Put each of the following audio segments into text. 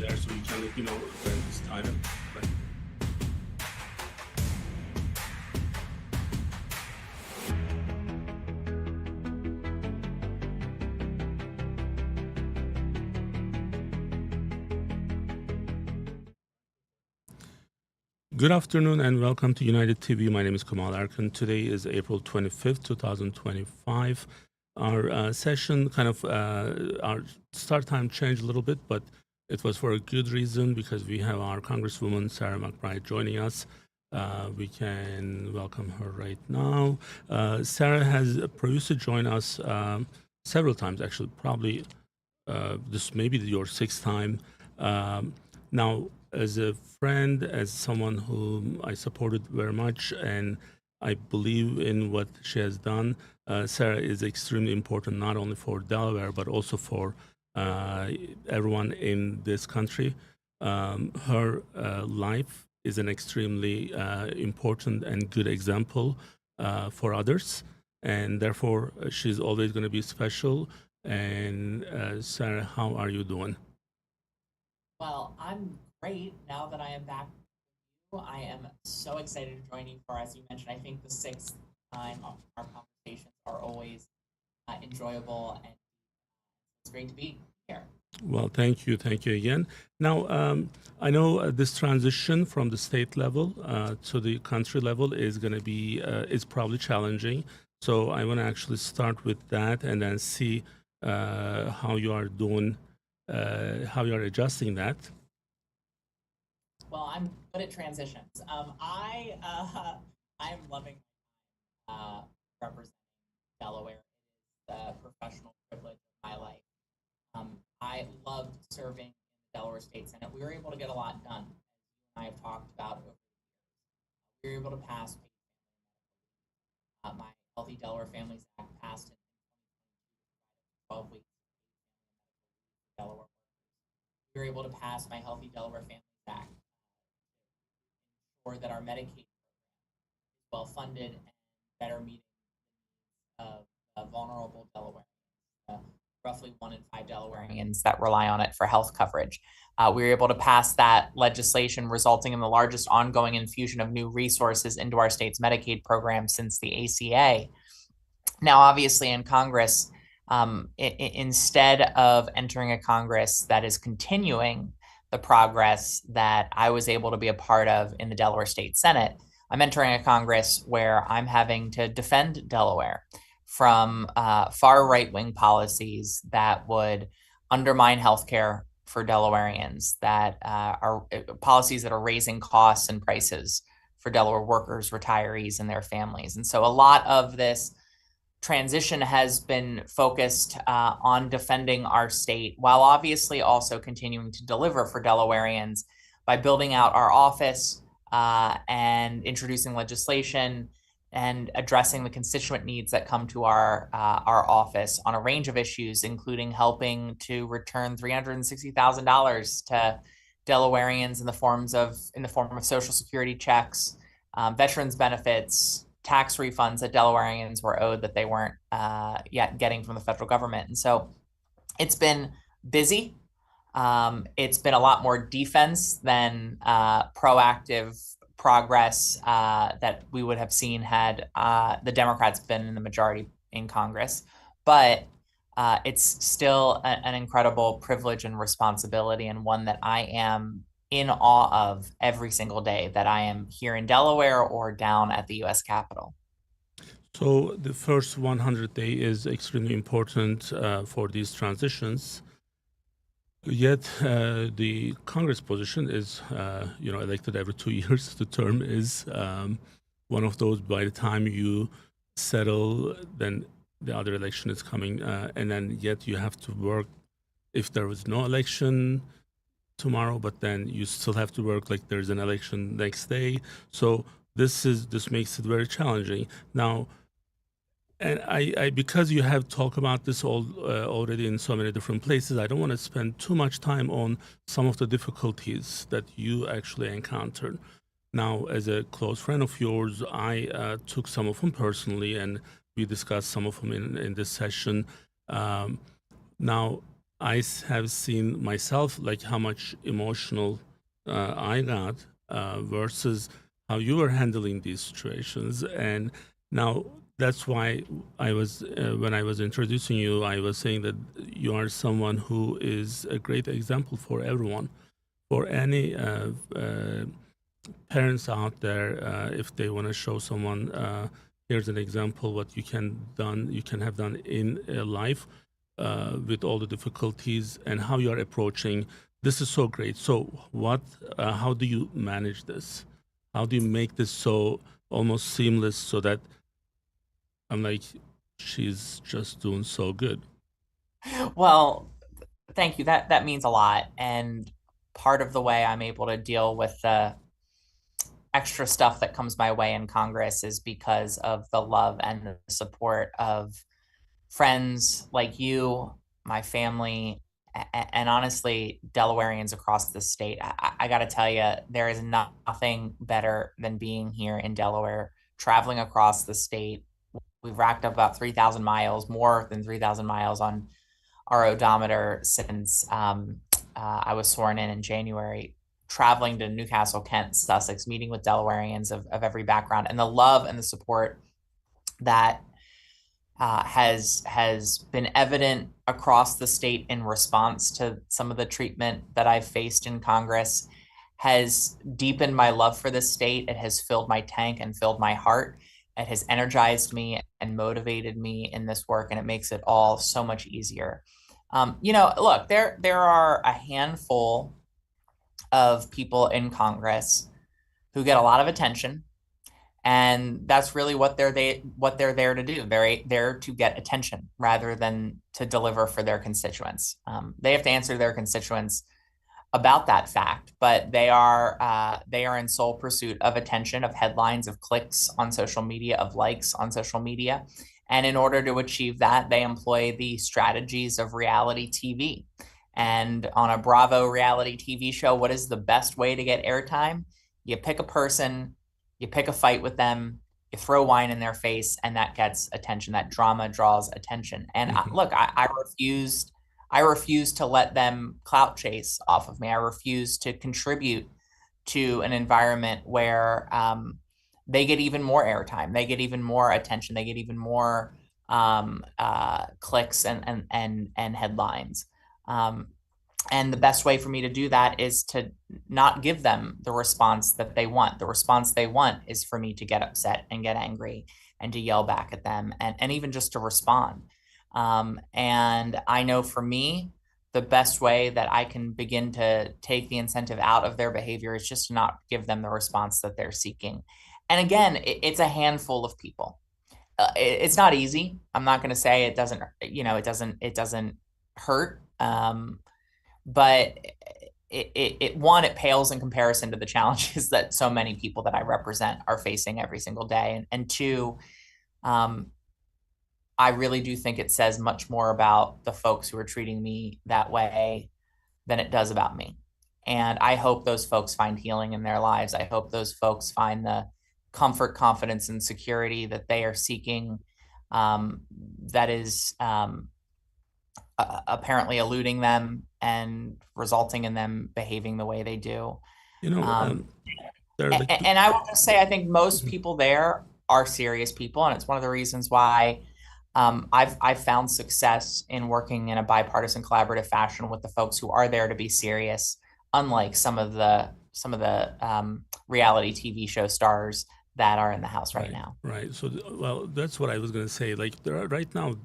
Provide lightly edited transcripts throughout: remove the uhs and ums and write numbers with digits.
there, so you can let me know when it's time. Right. Good afternoon and welcome to UnitedTV. My name is Kemal Erkan. Today is April 25th, 2025. Our session our start time changed a little bit, but it was for a good reason because we have our Congresswoman Sarah McBride joining us. We can welcome her right now. Sarah has previously joined us several times, actually, probably this may be your sixth time. Now, as a friend, as someone whom I supported very much, and I believe in what she has done, Sarah is extremely important not only for Delaware, but also for everyone in this country. Her life is an extremely important and good example for others, and therefore she's always going to be special. And Sarah, how are you doing? Well, I'm great now that I am back with you. I am so excited to join you for, as you mentioned, I think the sixth time our conversations are always enjoyable, and it's great to be here. Well, thank you again. Now, I know this transition from the state level to the country level is going to be is probably challenging. So I want to actually start with that and then see how you are doing, how you are adjusting that. Well, I'm good at transitions. I'm loving representing Delaware. It is a professional privilege of my life. I loved serving in the Delaware State Senate. We were able to get a lot done, as I have talked about over the years. We were able to pass my Healthy Delaware Families Act passed in 12 weeks for Delaware workers. We were able to pass my Healthy Delaware Families Act to ensure that our Medicaid program is well funded and better meeting the needs of vulnerable Delawareans. Roughly 1 in 5 Delawareans that rely on it for health coverage. We were able to pass that legislation, resulting in the largest ongoing infusion of new resources into our state's Medicaid program since the ACA. Now, obviously, in Congress, instead of entering a Congress that is continuing the progress that I was able to be a part of in the Delaware State Senate, I'm entering a Congress where I'm having to defend Delaware from far right-wing policies that would undermine healthcare for Delawareans, that are policies that are raising costs and prices for Delaware workers, retirees, and their families. And so a lot of this transition has been focused on defending our state, while obviously also continuing to deliver for Delawareans by building out our office and introducing legislation and addressing the constituent needs that come to our office on a range of issues, including helping to return $360,000 to Delawareans in the form of Social Security checks, veterans benefits, tax refunds that Delawareans were owed that they weren't yet getting from the federal government. And so it's been busy. It's been a lot more defense than proactive progress that we would have seen had the Democrats been in the majority in Congress. But it's still an incredible privilege and responsibility, and one that I am in awe of every single day that I am here in Delaware or down at the U.S. Capitol. So the first 100 days is extremely important for these transitions. Yet the Congress position is, elected every 2 years. The term is one of those. By the time you settle, then the other election is coming, and then yet you have to work. If there was no election tomorrow, but then you still have to work like there's an election next day. So this makes it very challenging now. And I because you have talked about this already in so many different places, I don't want to spend too much time on some of the difficulties that you actually encountered. Now, as a close friend of yours, I took some of them personally, and we discussed some of them in this session. Now, have seen myself, like how much emotional I got versus how you were handling these situations. And now that's why I was, when I was introducing you, I was saying that you are someone who is a great example for everyone, for any parents out there, if they want to show someone, here's an example what you can have done in life with all the difficulties and how you are approaching. This is so great. So how do you manage this? How do you make this so almost seamless so that I'm like, she's just doing so good? Well, thank you. That means a lot. And part of the way I'm able to deal with the extra stuff that comes my way in Congress is because of the love and the support of friends like you, my family, and honestly, Delawareans across the state. I got to tell you, there is nothing better than being here in Delaware, traveling across the state. We've racked up about 3,000 miles, more than 3,000 miles on our odometer since I was sworn in January, traveling to Newcastle, Kent, Sussex, meeting with Delawareans of every background, and the love and the support that has been evident across the state in response to some of the treatment that I've faced in Congress has deepened my love for this state. It has filled my tank and filled my heart. It has energized me and motivated me in this work, and it makes it all so much easier. Look, there are a handful of people in Congress who get a lot of attention, and that's really what they're there to do. They're there to get attention rather than to deliver for their constituents. They have to answer their constituents about that fact, but they are in sole pursuit of attention, of headlines, of clicks on social media, of likes on social media. And in order to achieve that, they employ the strategies of reality TV. And on a Bravo reality TV show, what is the best way to get airtime? You pick a person, you pick a fight with them, you throw wine in their face, and that gets attention. That drama draws attention. And look, I refused to let them clout chase off of me. I refuse to contribute to an environment where they get even more airtime, they get even more attention, they get even more clicks and headlines. And the best way for me to do that is to not give them the response that they want. The response they want is for me to get upset and get angry and to yell back at them and even just to respond. And I know for me, the best way that I can begin to take the incentive out of their behavior is just to not give them the response that they're seeking. And again, it's a handful of people. It's not easy. I'm not going to say it doesn't, it doesn't hurt. But it pales in comparison to the challenges that so many people that I represent are facing every single day. And two, I really do think it says much more about the folks who are treating me that way than it does about me. And I hope those folks find healing in their lives. I hope those folks find the comfort, confidence, and security that they are seeking, that is apparently eluding them and resulting in them behaving the way they do. And I will just say, I think most people there are serious people, and it's one of the reasons why I've found success in working in a bipartisan, collaborative fashion with the folks who are there to be serious, unlike some of the reality TV show stars that are in the House right now. Right. So, well, that's what I was going to say. Like, there are right now,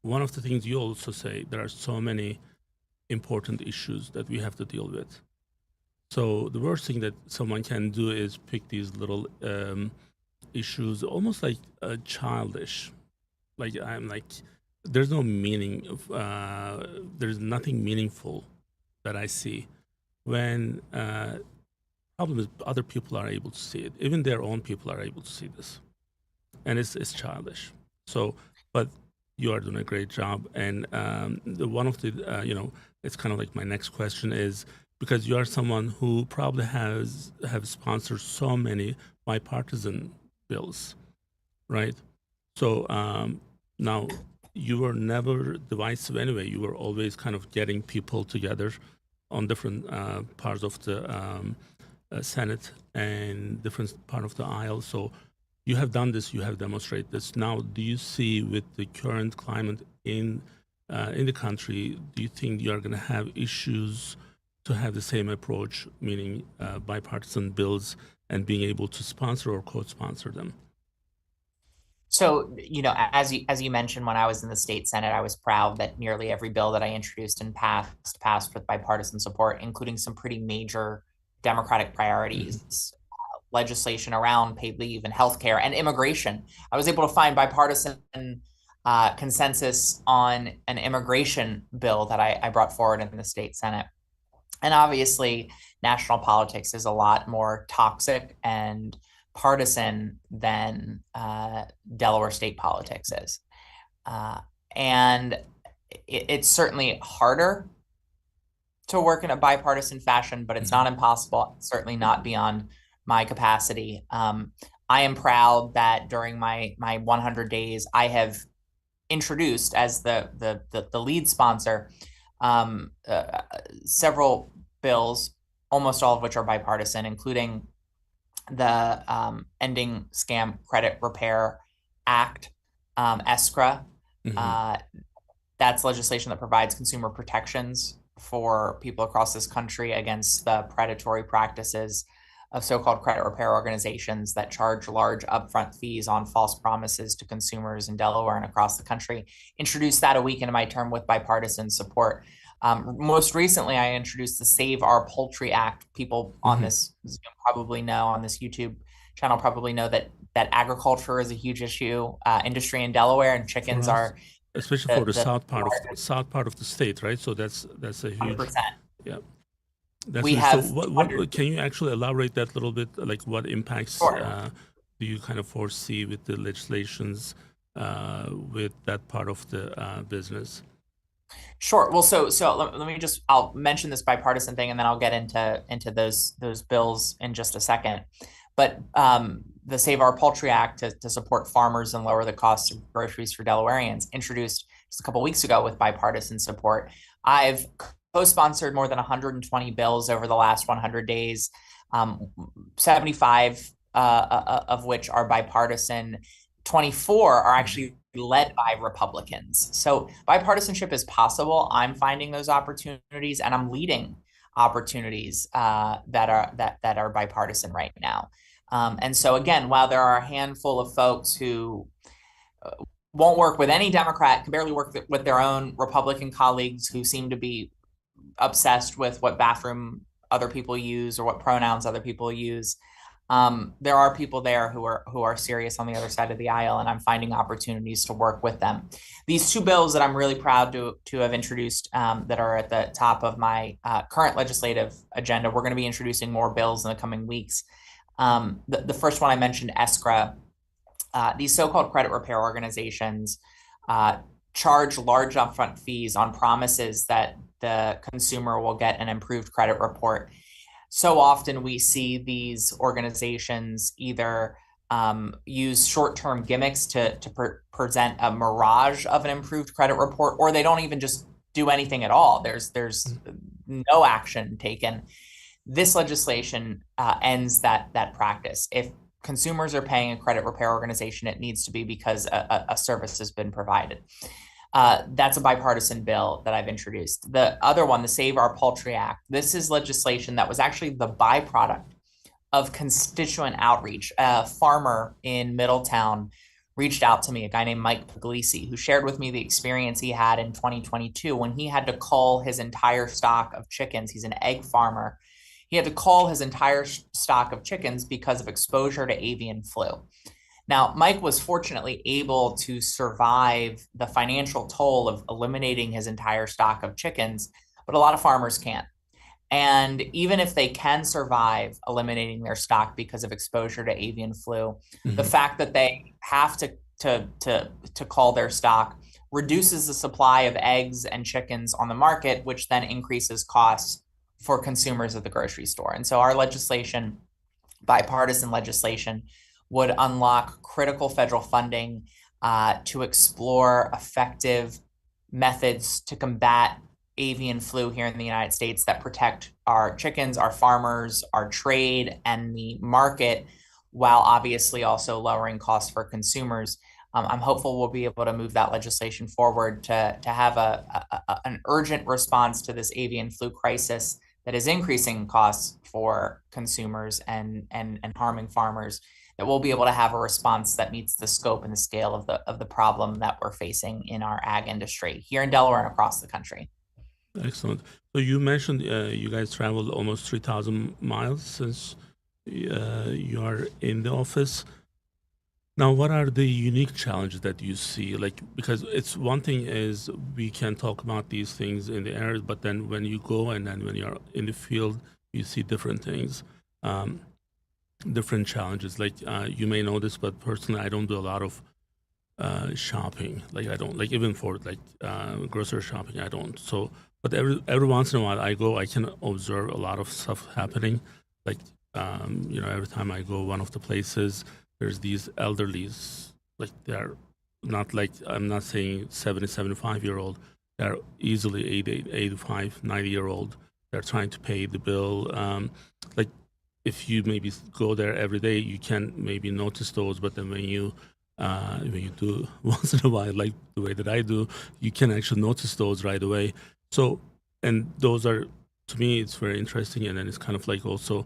one of the things you also say, there are so many important issues that we have to deal with. So the worst thing that someone can do is pick these little issues, almost like childish. Like, I'm like, there's no meaning of, there's nothing meaningful that I see when problem is other people are able to see it. Even their own people are able to see this, and it's childish. So, but you are doing a great job. And one of the, it's kind of like my next question is, because you are someone who probably have sponsored so many bipartisan bills, right? So now you were never divisive anyway. You were always kind of getting people together on different parts of the Senate and different part of the aisle. So you have done this, you have demonstrated this. Now, do you see with the current climate in the country, do you think you are going to have issues to have the same approach, meaning bipartisan bills and being able to sponsor or co-sponsor them? So, as you mentioned, when I was in the state Senate, I was proud that nearly every bill that I introduced and passed with bipartisan support, including some pretty major Democratic priorities, legislation around paid leave and healthcare and immigration. I was able to find bipartisan consensus on an immigration bill that I brought forward in the state Senate. And obviously, national politics is a lot more toxic and partisan than Delaware state politics is. And it's certainly harder to work in a bipartisan fashion, but it's not impossible, certainly not beyond my capacity. I am proud that during my 100 days, I have introduced as the lead sponsor several bills, almost all of which are bipartisan, including the Ending Scam Credit Repair Act, ESCRA. That's legislation that provides consumer protections for people across this country against the predatory practices of so-called credit repair organizations that charge large upfront fees on false promises to consumers in Delaware and across the country. Introduced that a week into my term with bipartisan support. Most recently, I introduced the Save Our Poultry Act. People on this Zoom probably know, on this YouTube channel probably know that agriculture is a huge industry in Delaware, and chickens are, especially for the south part of the state, right? So that's a huge 100%. Yeah. So what can you actually elaborate that a little bit? Like what impacts do you kind of foresee with the legislations with that part of the business? Sure. Well, so let me I'll mention this bipartisan thing, and then I'll get into those bills in just a second. But the Save Our Poultry Act to support farmers and lower the cost of groceries for Delawareans, introduced just a couple of weeks ago with bipartisan support. I've co-sponsored more than 120 bills over the last 100 days, 75 of which are bipartisan. 24 are actually led by Republicans. So bipartisanship is possible. I'm finding those opportunities, and I'm leading opportunities that are bipartisan right now. And so again, while there are a handful of folks who won't work with any Democrat, can barely work with their own Republican colleagues who seem to be obsessed with what bathroom other people use or what pronouns other people use, there are people there who are serious on the other side of the aisle, and I'm finding opportunities to work with them. These two bills that I'm really proud to have introduced that are at the top of my current legislative agenda. We're going to be introducing more bills in the coming weeks. The first one I mentioned, ESCRA. These so-called credit repair organizations charge large upfront fees on promises that the consumer will get an improved credit report. So often we see these organizations either use short-term gimmicks to present a mirage of an improved credit report, or they don't even just do anything at all. There's no action taken. This legislation ends that practice. If consumers are paying a credit repair organization, it needs to be because a service has been provided. That's a bipartisan bill that I've introduced. The other one, the Save Our Poultry Act, this is legislation that was actually the byproduct of constituent outreach. A farmer in Middletown reached out to me, a guy named Mike Puglisi, who shared with me the experience he had in 2022 when he had to cull his entire stock of chickens. He's an egg farmer. He had to cull his entire stock of chickens because of exposure to avian flu. Now, Mike was fortunately able to survive the financial toll of eliminating his entire stock of chickens, but a lot of farmers can't. And even if they can survive eliminating their stock because of exposure to avian flu, the fact that they have to cull their stock reduces the supply of eggs and chickens on the market, which then increases costs for consumers at the grocery store. And so our legislation, bipartisan legislation, would unlock critical federal funding to explore effective methods to combat avian flu here in the United States that protect our chickens, our farmers, our trade, and the market, while obviously also lowering costs for consumers. I'm hopeful we'll be able to move that legislation forward to have an urgent response to this avian flu crisis that is increasing costs for consumers and harming farmers, that we'll be able to have a response that meets the scope and the scale of the problem that we're facing in our ag industry here in Delaware and across the country. Excellent. So you mentioned you guys traveled almost 3,000 miles since you are in the office. Now, what are the unique challenges that you see? Like, because it's one thing is we can talk about these things in the air, but then when you go and then when you're in the field, you see different things, different challenges. Like you may know this, but personally, I don't do a lot of shopping. Like I don't like even for like grocery shopping. I don't. So, but every once in a while, I go. I can observe a lot of stuff happening. Like every time I go, one of the places there's these elderlies. Like they're not like I'm not saying 70, 75-year-old. They're easily 80, 85, 90-year-old. They're trying to pay the bill. Like if you maybe go there every day, you can maybe notice those. But then when you do once in a while, like the way that I do, you can actually notice those right away. So, and those are, to me, it's very interesting, and then it's kind of like also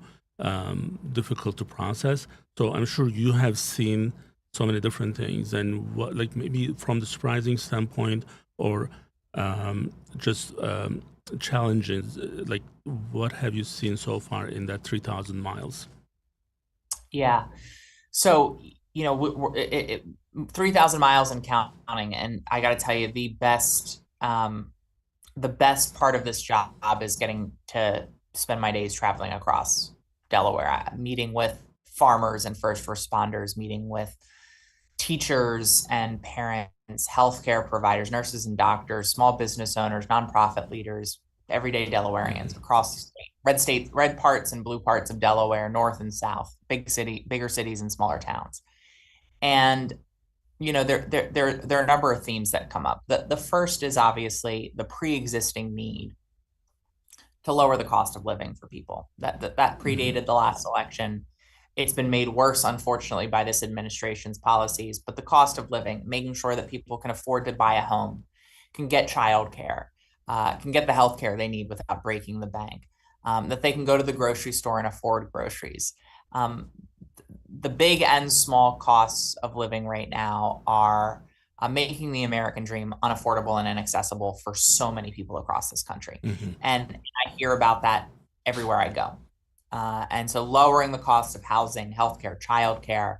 difficult to process. So I'm sure you have seen so many different things, and what, like maybe from the surprising standpoint, or just challenges, like what have you seen so far in that 3,000 miles? Yeah. So, 3,000 miles and counting. And I got to tell you, the best part of this job is getting to spend my days traveling across Delaware, meeting with farmers and first responders, meeting with teachers and parents, healthcare providers, nurses and doctors, small business owners, nonprofit leaders, everyday Delawareans across the state, red parts and blue parts of Delaware, north and south, bigger cities and smaller towns. And there are a number of themes that come up. The first is obviously the pre-existing need to lower the cost of living for people. That predated the last election. It's been made worse, unfortunately, by this administration's policies. But the cost of living, making sure that people can afford to buy a home, can get childcare, can get the health care they need without breaking the bank, that they can go to the grocery store and afford groceries. The big and small costs of living right now are making the American dream unaffordable and inaccessible for so many people across this country. And I hear about that everywhere I go. And so lowering the cost of housing, healthcare, childcare,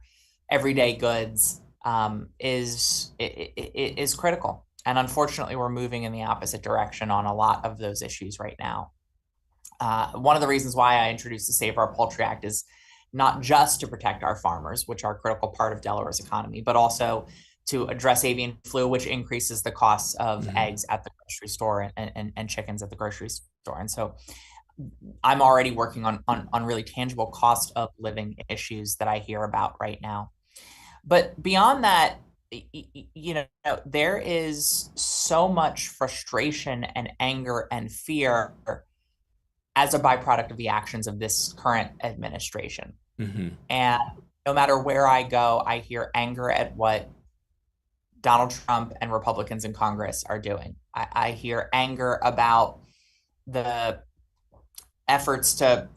everyday goods is critical. And unfortunately, we're moving in the opposite direction on a lot of those issues right now. One of the reasons why I introduced the Save Our Poultry Act is not just to protect our farmers, which are a critical part of Delaware's economy, but also to address avian flu, which increases the costs of eggs at the grocery store and chickens at the grocery store. And so I'm already working on really tangible cost of living issues that I hear about right now. But beyond that, there is so much frustration and anger and fear as a byproduct of the actions of this current administration. And no matter where I go, I hear anger at what Donald Trump and Republicans in Congress are doing. I hear anger about the efforts to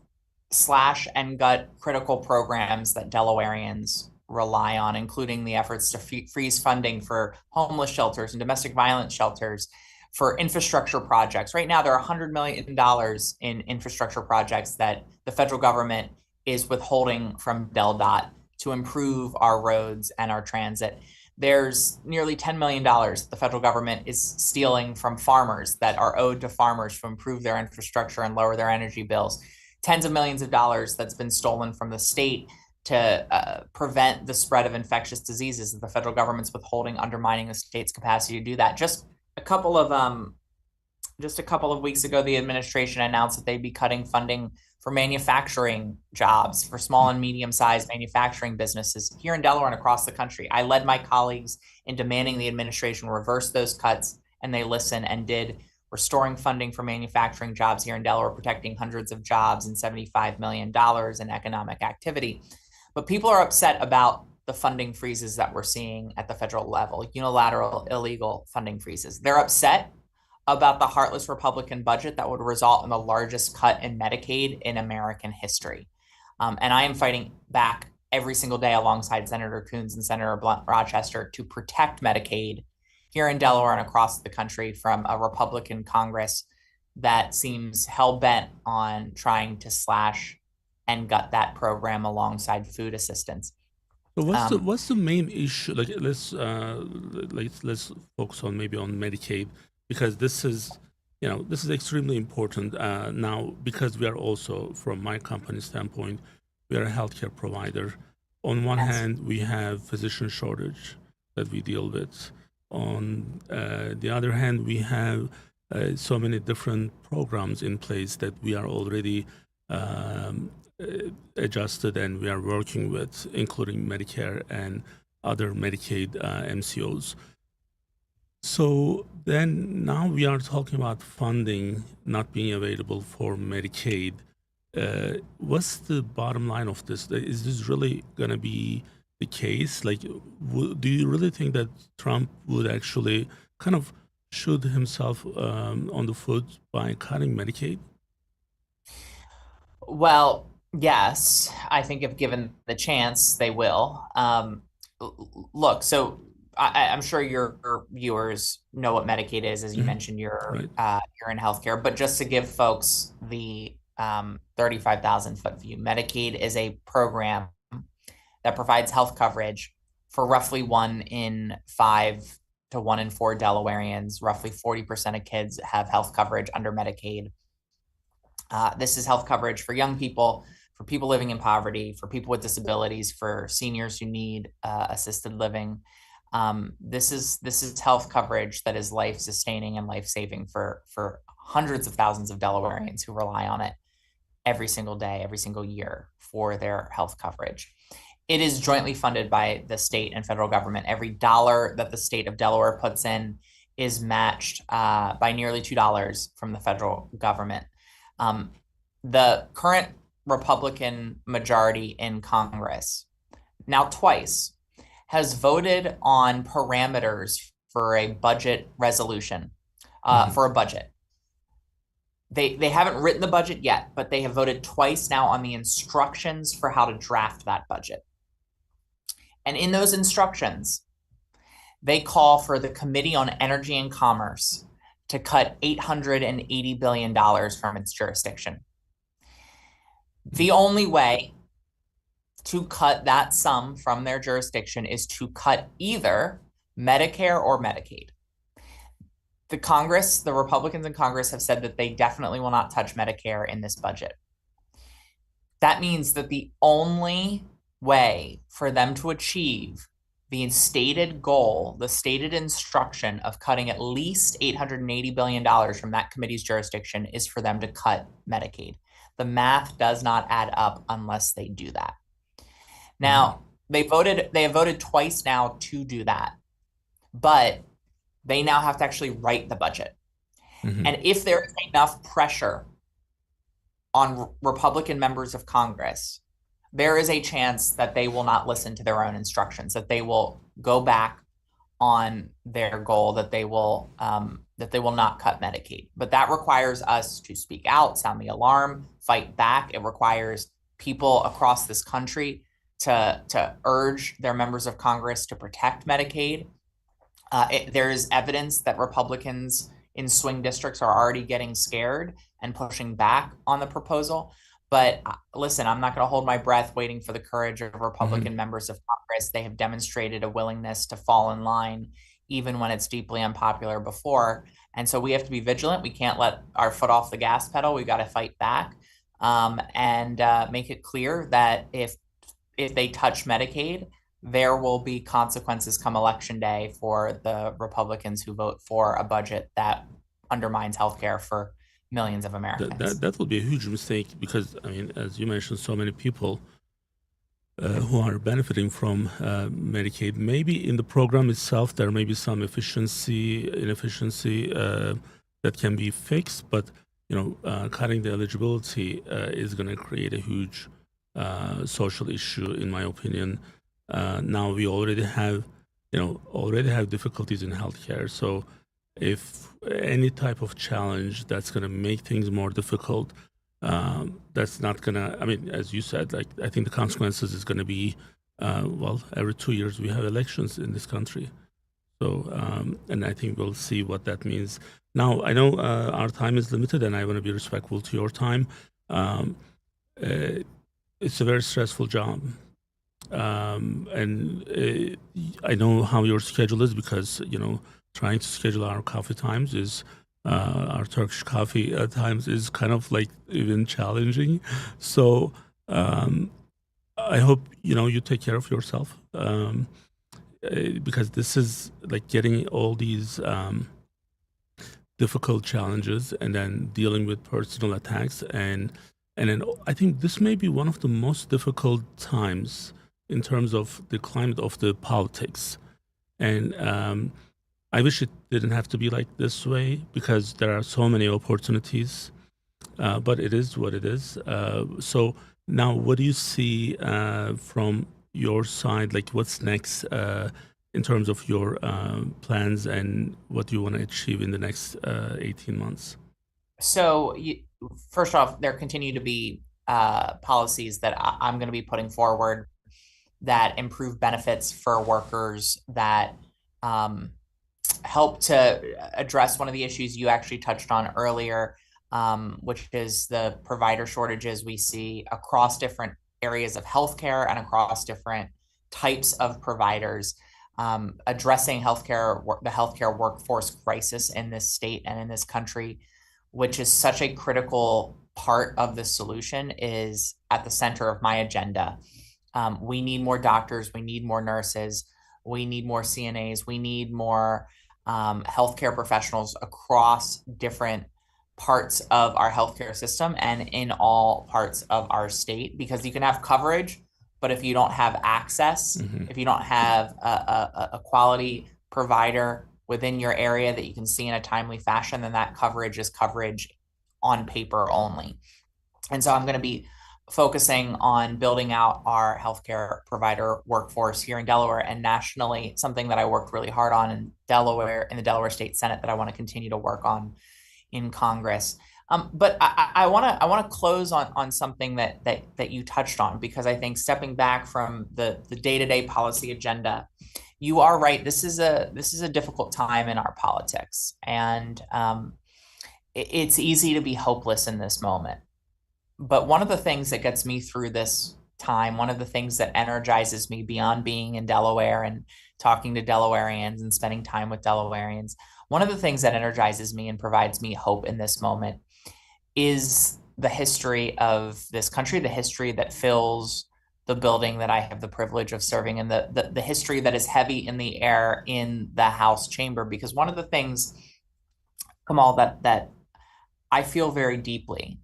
slash and gut critical programs that Delawareans rely on, including the efforts to freeze funding for homeless shelters and domestic violence shelters, for infrastructure projects. Right now, there are $100 million in infrastructure projects that the federal government is withholding from DelDOT to improve our roads and our transit. There's nearly $10 million the federal government is stealing from farmers that are owed to farmers to improve their infrastructure and lower their energy bills. Tens of millions of dollars that's been stolen from the state to prevent the spread of infectious diseases that the federal government's withholding, undermining the state's capacity to do that. Just a couple of just a couple of weeks ago, the administration announced that they'd be cutting funding for manufacturing jobs, for small and medium-sized manufacturing businesses here in Delaware and across the country. I led my colleagues in demanding the administration reverse those cuts, and they listened and did, restoring funding for manufacturing jobs here in Delaware, protecting hundreds of jobs and $75 million in economic activity. But people are upset about the funding freezes that we're seeing at the federal level, unilateral, illegal funding freezes. They're upset about the heartless Republican budget that would result in the largest cut in Medicaid in American history. And I am fighting back every single day alongside Senator Coons and Senator Blunt Rochester to protect Medicaid here in Delaware and across the country from a Republican Congress that seems hell-bent on trying to slash and gut that program alongside food assistance. So what's the main issue? Like let's focus on maybe on Medicaid, because this is extremely important now, because we are also, from my company standpoint, we are a healthcare provider. On one hand, we have physician shortage that we deal with. On the other hand, we have so many different programs in place that we are already adjusted and we are working with, including Medicare and other Medicaid MCOs. So then now we are talking about funding not being available for Medicaid. What's the bottom line of this? Is this really going to be the case? Like, do you really think that Trump would actually kind of shoot himself on the foot by cutting Medicaid? Well, yes, I think if given the chance, they will. Look, so I'm sure your viewers know what Medicaid is. As you mentioned, you're in healthcare, but just to give folks the 35,000-foot view, Medicaid is a program that provides health coverage for roughly 1 in 5 to 1 in 4 Delawareans. Roughly 40% of kids have health coverage under Medicaid. This is health coverage for young people, for people living in poverty, for people with disabilities, for seniors who need assisted living. This is health coverage that is life-sustaining and life-saving for hundreds of thousands of Delawareans who rely on it every single day, every single year for their health coverage. It is jointly funded by the state and federal government. Every dollar that the state of Delaware puts in is matched by nearly $2 from the federal government. The current Republican majority in Congress, now twice, has voted on parameters for a budget resolution, for a budget. They haven't written the budget yet, but they have voted twice now on the instructions for how to draft that budget. And in those instructions, they call for the Committee on Energy and Commerce to cut $880 billion from its jurisdiction. The only way to cut that sum from their jurisdiction is to cut either Medicare or Medicaid. The Republicans in Congress have said that they definitely will not touch Medicare in this budget. That means that the only way for them to achieve the stated goal, the stated instruction of cutting at least $880 billion from that committee's jurisdiction is for them to cut Medicaid. The math does not add up unless they do that. Now, they have voted twice now to do that, but they now have to actually write the budget. And if there is enough pressure on Republican members of Congress, there is a chance that they will not listen to their own instructions, that they will go back on their goal, that they will not cut Medicaid. But that requires us to speak out, sound the alarm, fight back. It requires people across this country to urge their members of Congress to protect Medicaid. There is evidence that Republicans in swing districts are already getting scared and pushing back on the proposal. But listen, I'm not going to hold my breath waiting for the courage of Republican members of Congress. They have demonstrated a willingness to fall in line, even when it's deeply unpopular before. And so we have to be vigilant. We can't let our foot off the gas pedal. We've got to fight back and make it clear that if they touch Medicaid, there will be consequences come election day for the Republicans who vote for a budget that undermines healthcare for millions of Americans. That will be a huge mistake because, I mean, as you mentioned, so many people who are benefiting from Medicaid. Maybe in the program itself, there may be some inefficiency that can be fixed, but cutting the eligibility is going to create a huge social issue, in my opinion. Now we already have difficulties in healthcare, so if any type of challenge that's going to make things more difficult, that's not going to, I mean, as you said, like, I think the consequences is going to be, every 2 years we have elections in this country. So, and I think we'll see what that means. Now, I know our time is limited and I want to be respectful to your time. It's a very stressful job. And I know how your schedule is because, trying to schedule our coffee times is, our Turkish coffee at times is kind of like even challenging. So I hope, you take care of yourself because this is like getting all these difficult challenges and then dealing with personal attacks. And then I think this may be one of the most difficult times in terms of the climate of the politics. And I wish it didn't have to be like this way because there are so many opportunities, but it is what it is. So now what do you see from your side? Like what's next in terms of your plans and what you want to achieve in the next 18 months? So first off, there continue to be policies that I'm going to be putting forward that improve benefits for workers, that help to address one of the issues you actually touched on earlier, which is the provider shortages we see across different areas of healthcare and across different types of providers, addressing the healthcare workforce crisis in this state and in this country, which is such a critical part of the solution, is at the center of my agenda. We need more doctors, we need more nurses, we need more CNAs, we need more healthcare professionals across different parts of our healthcare system and in all parts of our state, because you can have coverage, but if you don't have access, if you don't have a quality provider within your area that you can see in a timely fashion, then that coverage is coverage on paper only. And so I'm going to be focusing on building out our healthcare provider workforce here in Delaware and nationally, something that I worked really hard on in Delaware, in the Delaware State Senate, that I want to continue to work on in Congress. But I want to close on something that you touched on, because I think stepping back from the day-to-day policy agenda, you are right. This is a difficult time in our politics, and it's easy to be hopeless in this moment. But one of the things that gets me through this time, one of the things that energizes me beyond being in Delaware and talking to Delawareans and spending time with Delawareans, one of the things that energizes me and provides me hope in this moment is the history of this country, the history that fills the building that I have the privilege of serving in, the history that is heavy in the air in the House chamber. Because one of the things, Kemal, that I feel very deeply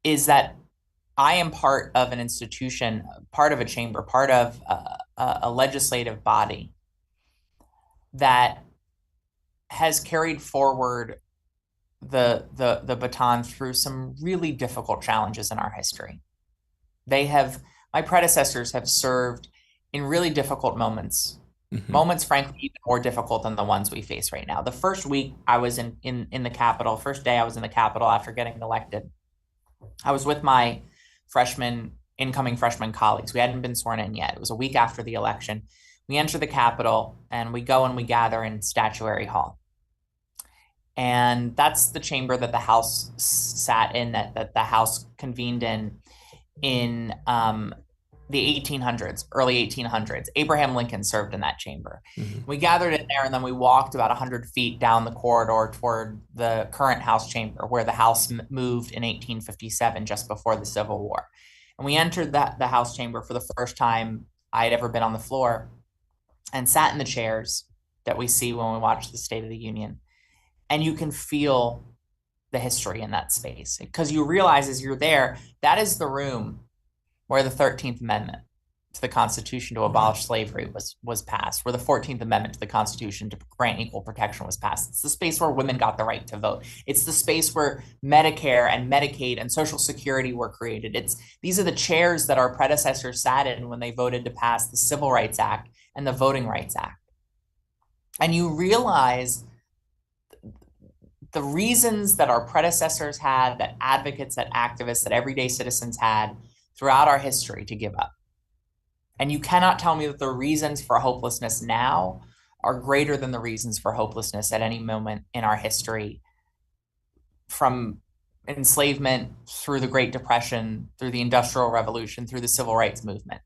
is that I am part of an institution, part of a chamber, part of a legislative body that has carried forward the baton through some really difficult challenges in our history. My predecessors have served in really difficult moments, moments, frankly, even more difficult than the ones we face right now. The first week I was in the Capitol, first day I was in the Capitol after getting elected, I was with my incoming freshman colleagues. We hadn't been sworn in yet. It was a week after the election. We enter the Capitol and we go and we gather in Statuary Hall. And that's the chamber that the House sat in, that the House convened in the 1800s, early 1800s. Abraham Lincoln served in that chamber. We gathered in there, and then we walked about 100 feet down the corridor toward the current House chamber, where the House moved in 1857, just before the Civil War. And we entered the House chamber for the first time I had ever been on the floor, and sat in the chairs that we see when we watch the State of the Union. and you can feel the history in that space because you realize as you're there, that is the room where the 13th Amendment to the Constitution to abolish slavery was passed, where the 14th Amendment to the Constitution to grant equal protection was passed. It's the space where women got the right to vote. It's the space where Medicare and Medicaid and Social Security were created. These are the chairs that our predecessors sat in when they voted to pass the Civil Rights Act and the Voting Rights Act. And you realize the reasons that our predecessors had, that advocates, that activists, that everyday citizens had throughout our history to give up. And you cannot tell me that the reasons for hopelessness now are greater than the reasons for hopelessness at any moment in our history, from enslavement through the Great Depression, through the Industrial Revolution, through the Civil Rights Movement.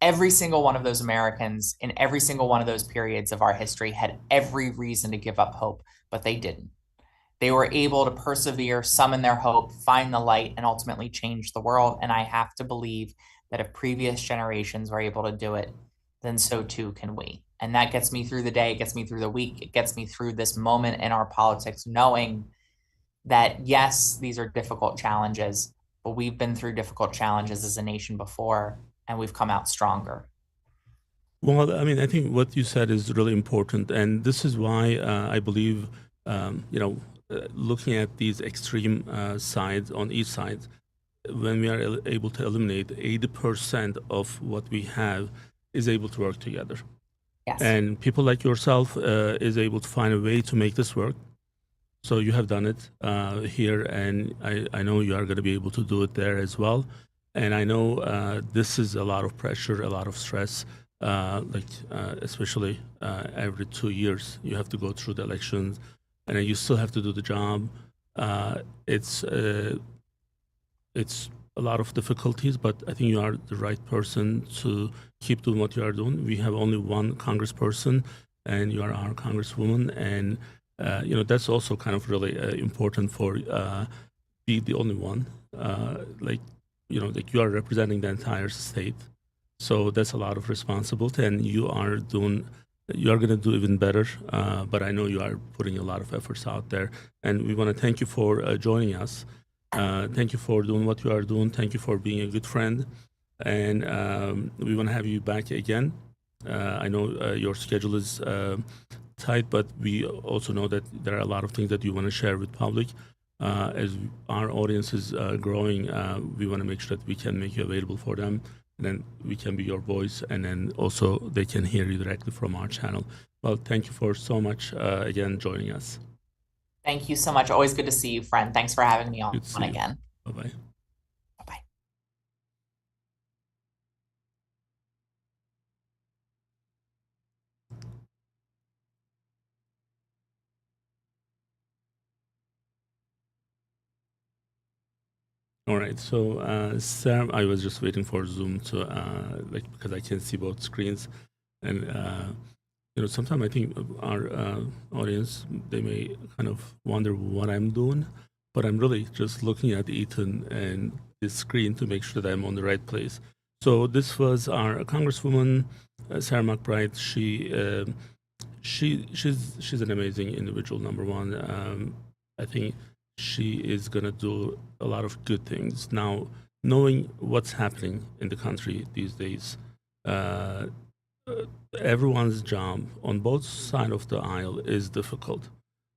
Every single one of those Americans in every single one of those periods of our history had every reason to give up hope, but they didn't. They were able to persevere, summon their hope, find the light, and ultimately change the world. And I have to believe that if previous generations were able to do it, then so too can we. And that gets me through the day, it gets me through the week, it gets me through this moment in our politics, knowing that yes, these are difficult challenges, but we've been through difficult challenges as a nation before, and we've come out stronger. Well, I mean, I think what you said is really important, and this is why I believe, looking at these extreme sides on each side, when we are able to eliminate 80% of what we have is able to work together. Yes. And people like yourself is able to find a way to make this work. So you have done it here, and I know you are going to be able to do it there as well. And I know this is a lot of pressure, a lot of stress, especially every 2 years you have to go through the elections, and then you still have to do the job. It's a lot of difficulties, but I think you are the right person to keep doing what you are doing. We have only one congressperson, and you are our congresswoman, and that's also kind of really important for be the only one. You are representing the entire state, so that's a lot of responsibility, and you are going to do even better. But I know you are putting a lot of efforts out there, and we want to thank you for joining us. Thank you for doing what you are doing. Thank you for being a good friend, and we want to have you back again. I know your schedule is tight, but we also know that there are a lot of things that you want to share with public. As our audience is growing, we want to make sure that we can make you available for them, and then we can be your voice, and then also they can hear you directly from our channel. Well, thank you for so much again joining us. Thank you so much. Always good to see you, friend. Thanks for having me on again. Bye-bye. Bye-bye. All right, so Sarah, I was just waiting for Zoom to because I can see both screens, and sometimes I think our audience, they may kind of wonder what I'm doing, but I'm really just looking at Ethan and the screen to make sure that I'm on the right place. So this was our Congresswoman, Sarah McBride. She's an amazing individual, number one. I think she is going to do a lot of good things. Now, knowing what's happening in the country these days, everyone's job on both sides of the aisle is difficult,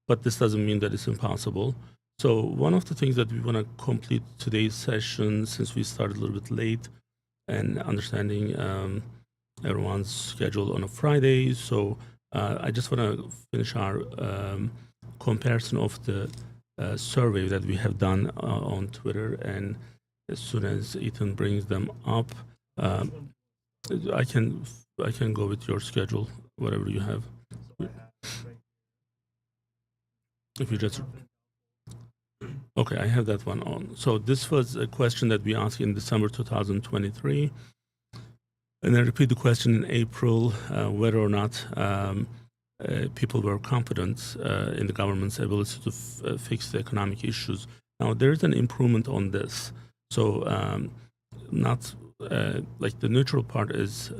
but this doesn't mean that it's impossible. So one of the things that we want to complete today's session, since we started a little bit late and understanding everyone's schedule on a Friday, so I just want to finish our comparison of the survey that we have done on Twitter, and as soon as Ethan brings them up, I can go with your schedule, whatever you have. If you just okay, I have that one on. So this was a question that we asked in December 2023, and I repeat the question in April, whether or not people were confident in the government's ability to fix the economic issues. Now, there is an improvement on this. So not like the neutral part is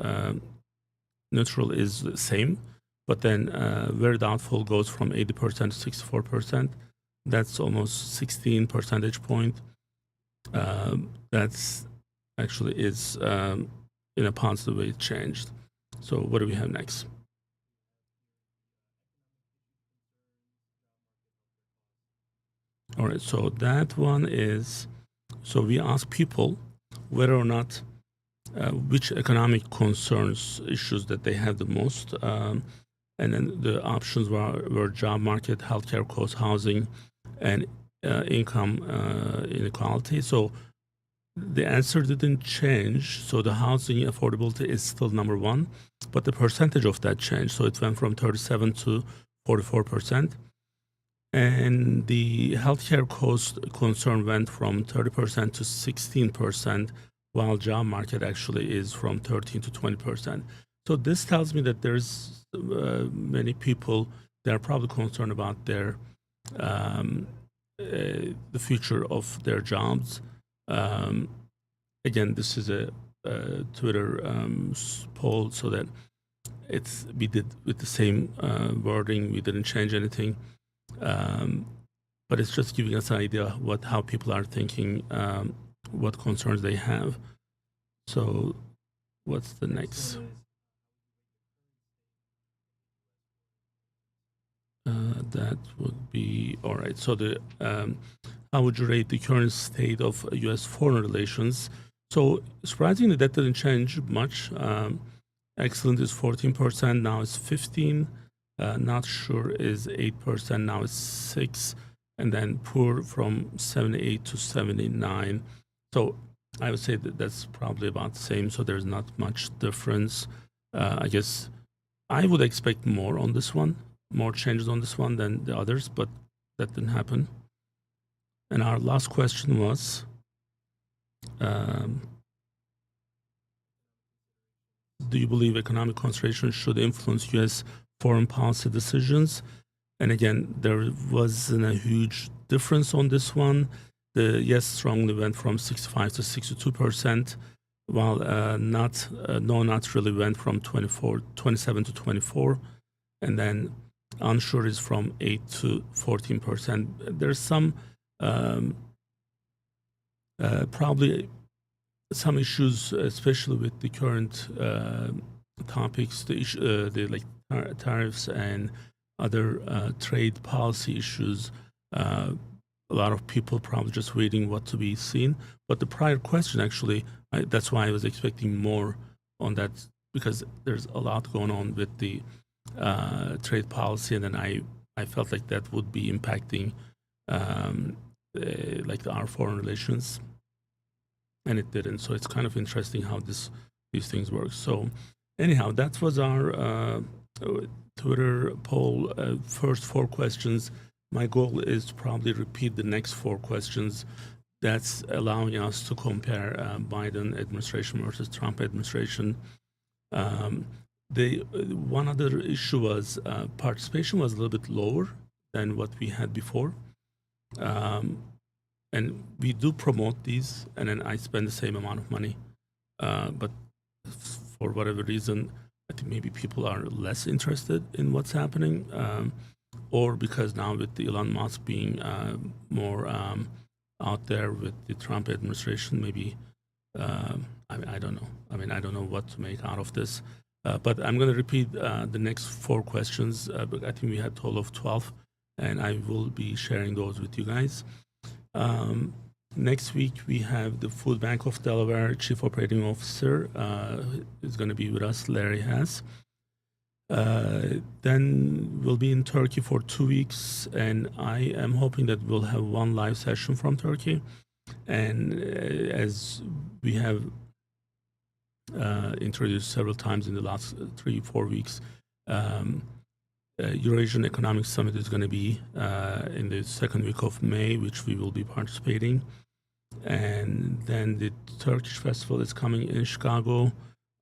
neutral is the same, But then very doubtful goes from 80% to 64%. That's almost 16 percentage point. That's actually is in a positive way changed. So what do we have next? All right, so that one is, so we ask people whether or not, which economic concerns, issues that they have the most. And then the options were job market, healthcare costs, housing, and income inequality. So the answer didn't change. So the housing affordability is still number one, but the percentage of that changed. So it went from 37 to 44%. And the healthcare cost concern went from 30% to 16%, while job market actually is from 13 to 20%. So this tells me that there's many people that are probably concerned about their the future of their jobs. Again, this is a Twitter poll, so that we did with the same wording. We didn't change anything, but it's just giving us an idea how people are thinking, what concerns they have. So, what's the next? That would be all right. So how would you rate the current state of U.S. foreign relations? So surprisingly, that didn't change much. Excellent is 14%, now it's 15%. Not sure is 8%, now it's 6%. And then poor from 78 to 79. So I would say that that's probably about the same. So there's not much difference. I guess I would expect more on this one, more changes on this one than the others, but that didn't happen. And our last question was, do you believe economic considerations should influence U.S. foreign policy decisions? And again, there wasn't a huge difference on this one. The yes strongly went from 65 to 62%, while no not really went from 27 to 24, and then unsure is from 8 to 14%. There's some probably some issues, especially with the current topics, the like tariffs and other trade policy issues. A lot of people probably just waiting what to be seen. But the prior question, actually, that's why I was expecting more on that, because there's a lot going on with the trade policy, and then I felt like that would be impacting like our foreign relations, and it didn't. So it's kind of interesting how these things work. So anyhow, that was our Twitter poll. First 4 questions. My goal is to probably repeat the next 4 questions. That's allowing us to compare Biden administration versus Trump administration. The one other issue was participation was a little bit lower than what we had before. And we do promote these, and then I spend the same amount of money. But for whatever reason, I think maybe people are less interested in what's happening, or because now with Elon Musk being more out there with the Trump administration, maybe, I don't know. I mean, I don't know what to make out of this. But I'm going to repeat the next 4 questions. But I think we had a total of 12, and I will be sharing those with you guys. Next week, we have the Food Bank of Delaware Chief Operating Officer is going to be with us, Larry Haas. Then we'll be in Turkey for 2 weeks, and I am hoping that we'll have 1 live session from Turkey. And as we have introduced several times in the last 3-4 weeks, Eurasian Economic Summit is going to be in the 2nd week of May, which we will be participating. And then the Turkish Festival is coming in Chicago.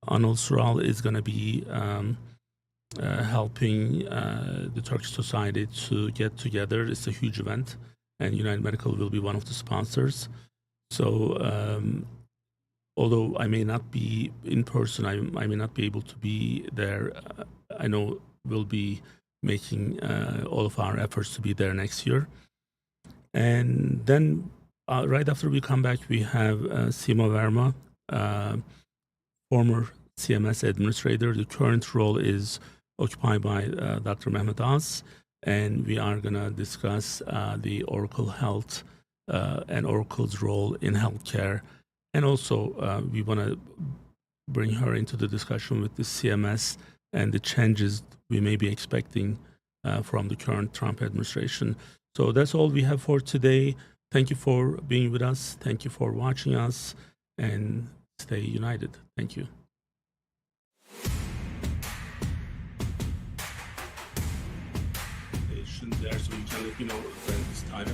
Anıl Sural is going to be helping the Turkish society to get together. It's a huge event, and United Medical will be one of the sponsors. So although I may not be in person, I may not be able to be there. I know will be making all of our efforts to be there next year. And then right after we come back, we have Seema Verma, former CMS administrator. The current role is occupied by Dr. Mehmet Az, and we are going to discuss the Oracle Health and Oracle's role in healthcare. And also, we want to bring her into the discussion with the CMS and the changes we may be expecting from the current Trump administration. So that's all we have for today. Thank you for being with us. Thank you for watching us, and stay united. Thank you. There, so you can let me know when it's time.